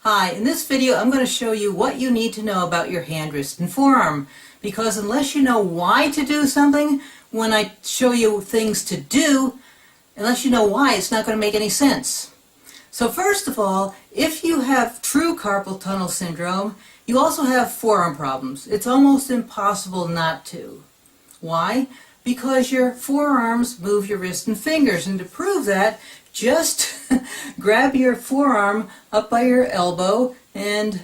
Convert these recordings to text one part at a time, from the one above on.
Hi, in this video I'm going to show you what you need to know about your hand, wrist, and forearm. Because unless you know why to do something, when I show you things to do, unless you know why, it's not going to make any sense. So first of all, if you have true carpal tunnel syndrome, you also have forearm problems. It's almost impossible not to. Why? Because your forearms move your wrist and fingers, and to prove that, just grab your forearm up by your elbow, and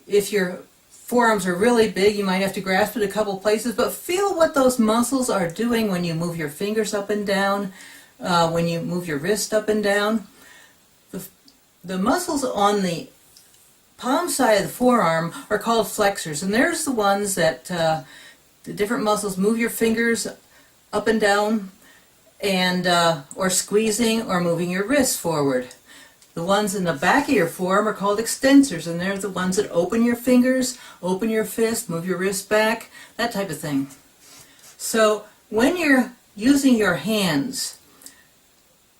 if your forearms are really big, you might have to grasp it a couple places, but feel what those muscles are doing when you move your fingers up and down, when you move your wrist up and down. The muscles on the palm side of the forearm are called flexors, and there's the ones that the different muscles move your fingers up and down, and or squeezing or moving your wrists forward. The ones in the back of your forearm are called extensors, and they're the ones that open your fingers, open your fist, move your wrist back, that type of thing. So when you're using your hands,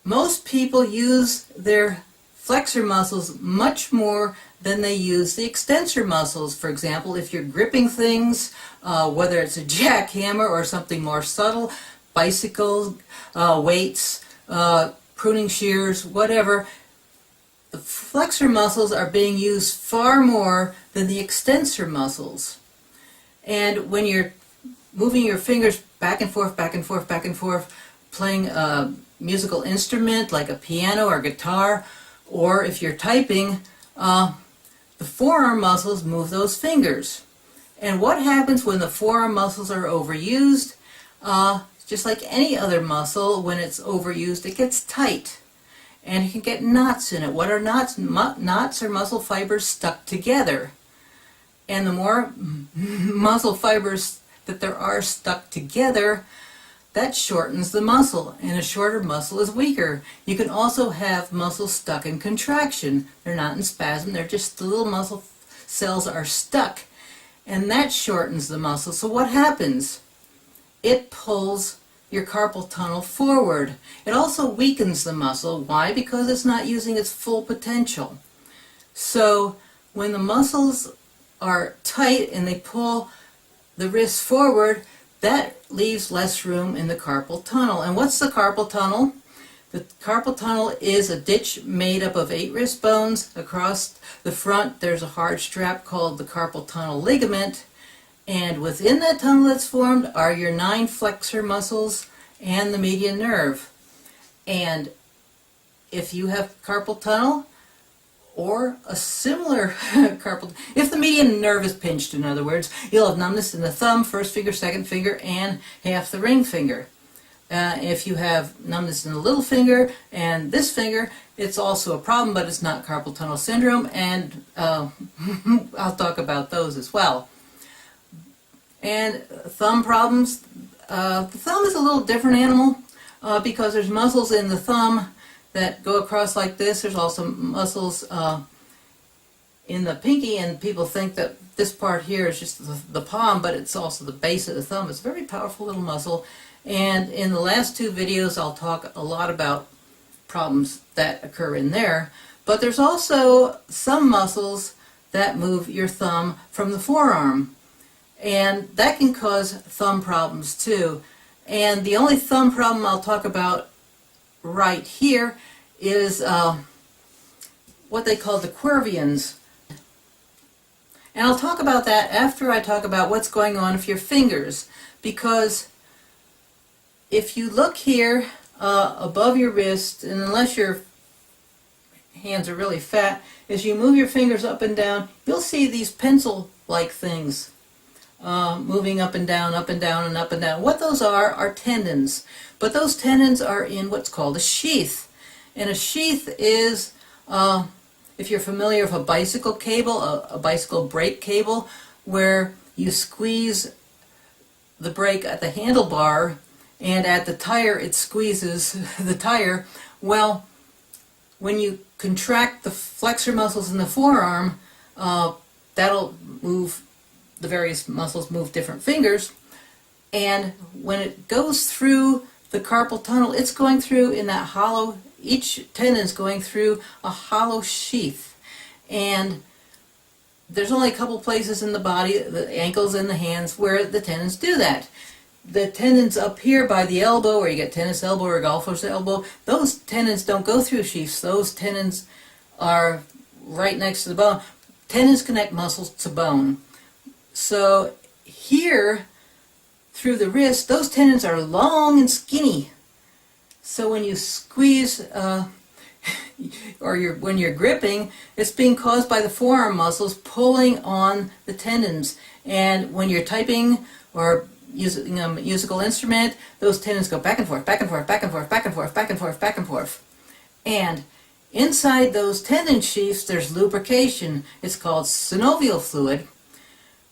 most people use their flexor muscles much more than they use the extensor muscles. For example, if you're gripping things, whether it's a jackhammer or something more subtle, bicycles, weights, pruning shears, whatever, the flexor muscles are being used far more than the extensor muscles. And when you're moving your fingers back and forth, back and forth, back and forth, playing a musical instrument like a piano or guitar, or if you're typing, the forearm muscles move those fingers. And what happens when the forearm muscles are overused? Just like any other muscle, when it's overused, it gets tight. And it can get knots in it. What are knots? Knots are muscle fibers stuck together. And the more muscle fibers that there are stuck together, that shortens the muscle. And a shorter muscle is weaker. You can also have muscles stuck in contraction. They're not in spasm, they're just the little muscle cells are stuck. And that shortens the muscle. So what happens? It pulls your carpal tunnel forward. It also weakens the muscle. Why? Because it's not using its full potential. So when the muscles are tight and they pull the wrist forward, that leaves less room in the carpal tunnel. And what's the carpal tunnel? The carpal tunnel is a ditch made up of 8 wrist bones. Across the front there's a hard strap called the carpal tunnel ligament. And within that tunnel that's formed are your 9 flexor muscles and the median nerve. And if you have carpal tunnel or a similar carpal, if the median nerve is pinched, in other words, you'll have numbness in the thumb, first finger, second finger, and half the ring finger. If you have numbness in the little finger and this finger, it's also a problem, but it's not carpal tunnel syndrome, and I'll talk about those as well. And thumb problems, the thumb is a little different animal because there's muscles in the thumb that go across like this. There's also muscles in the pinky, and people think that this part here is just the palm, but it's also the base of the thumb. It's a very powerful little muscle, and in the last 2 videos I'll talk a lot about problems that occur in there. But there's also some muscles that move your thumb from the forearm, and that can cause thumb problems too. And the only thumb problem I'll talk about right here is what they call the Quervians. And I'll talk about that after I talk about what's going on with your fingers, because if you look here above your wrist, and unless your hands are really fat, as you move your fingers up and down, you'll see these pencil-like things moving up and down, up and down, and up and down. What those are tendons. But those tendons are in what's called a sheath. And a sheath is, if you're familiar with a bicycle cable, a bicycle brake cable, where you squeeze the brake at the handlebar, and at the tire it squeezes the tire. Well, when you contract the flexor muscles in the forearm, that'll move, the various muscles move different fingers, and when it goes through the carpal tunnel, it's going through in that hollow, each tendon is going through a hollow sheath. And there's only a couple places in the body, the ankles and the hands, where the tendons do that. The tendons up here by the elbow, where you get tennis elbow or golfer's elbow, those tendons don't go through sheaths. Those tendons are right next to the bone. Tendons connect muscles to bone. So here, through the wrist, those tendons are long and skinny. So when you squeeze, when you're gripping, it's being caused by the forearm muscles pulling on the tendons. And when you're typing or using a musical instrument, those tendons go back and forth, back and forth, back and forth, back and forth, back and forth, back and forth. And inside those tendon sheaths, there's lubrication. It's called synovial fluid,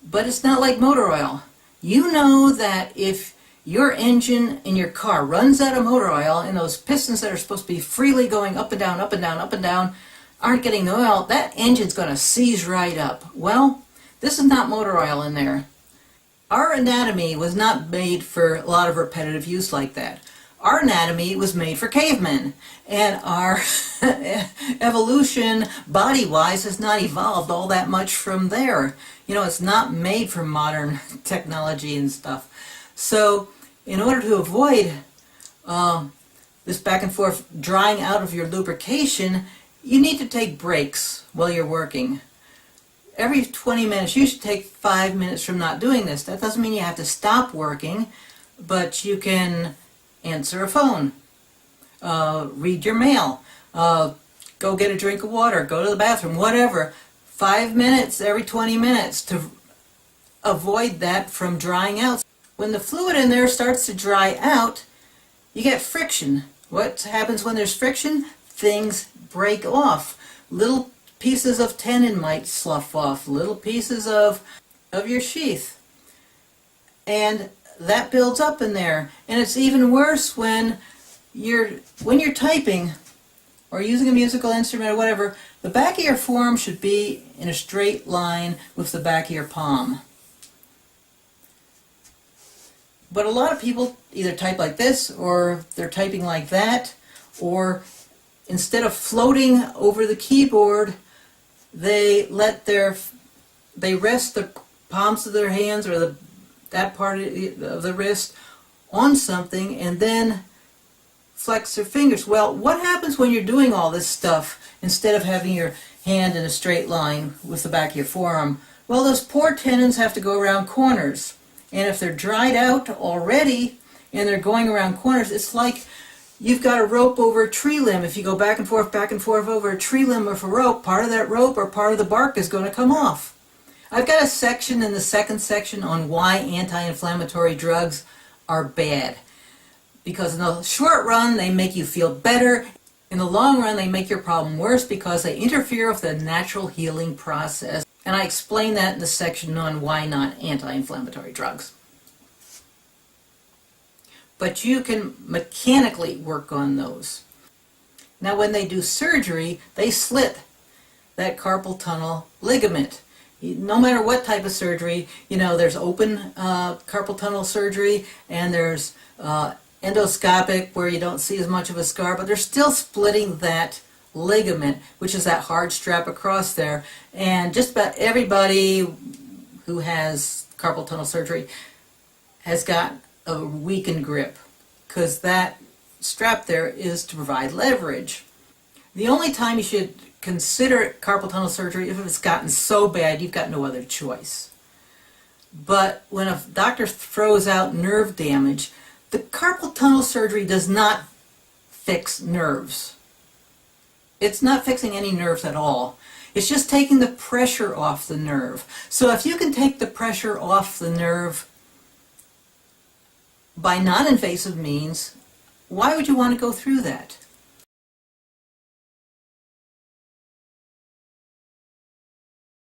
but it's not like motor oil. You know that if your engine in your car runs out of motor oil and those pistons that are supposed to be freely going up and down, up and down, up and down, aren't getting the oil, that engine's going to seize right up. Well, this is not motor oil in there. Our anatomy was not made for a lot of repetitive use like that. Our anatomy was made for cavemen, and our evolution body-wise has not evolved all that much from there. You know, it's not made for modern technology and stuff. So in order to avoid this back and forth drying out of your lubrication, you need to take breaks while you're working. Every 20 minutes, you should take 5 minutes from not doing this. That doesn't mean you have to stop working, but you can answer a phone, read your mail, go get a drink of water, go to the bathroom, whatever. 5 minutes every 20 minutes to avoid that from drying out. When the fluid in there starts to dry out, you get friction. What happens when there's friction? Things break off. Little pieces of tendon might slough off, little pieces of your sheath. And that builds up in there. And it's even worse when you're typing or using a musical instrument or whatever. The back of your forearm should be in a straight line with the back of your palm. But a lot of people either type like this, or they're typing like that, or instead of floating over the keyboard, they rest the palms of their hands or that part of the wrist on something and then flex their fingers. Well, what happens when you're doing all this stuff instead of having your hand in a straight line with the back of your forearm? Well, those poor tendons have to go around corners. And if they're dried out already and they're going around corners, it's like you've got a rope over a tree limb. If you go back and forth over a tree limb with a rope, part of that rope or part of the bark is going to come off. I've got a section in the second section on why anti-inflammatory drugs are bad. Because in the short run, they make you feel better. In the long run, they make your problem worse because they interfere with the natural healing process. And I explain that in the section on why not anti-inflammatory drugs. But you can mechanically work on those. Now when they do surgery, they slit that carpal tunnel ligament. No matter what type of surgery, you know, there's open carpal tunnel surgery and there's endoscopic where you don't see as much of a scar, but they're still splitting that ligament, which is that hard strap across there. And just about everybody who has carpal tunnel surgery has got a weakened grip because that strap there is to provide leverage. The only time you should consider carpal tunnel surgery if it's gotten so bad you've got no other choice. But when a doctor throws out nerve damage, the carpal tunnel surgery does not fix nerves. It's not fixing any nerves at all. It's just taking the pressure off the nerve. So if you can take the pressure off the nerve by non-invasive means, why would you want to go through that?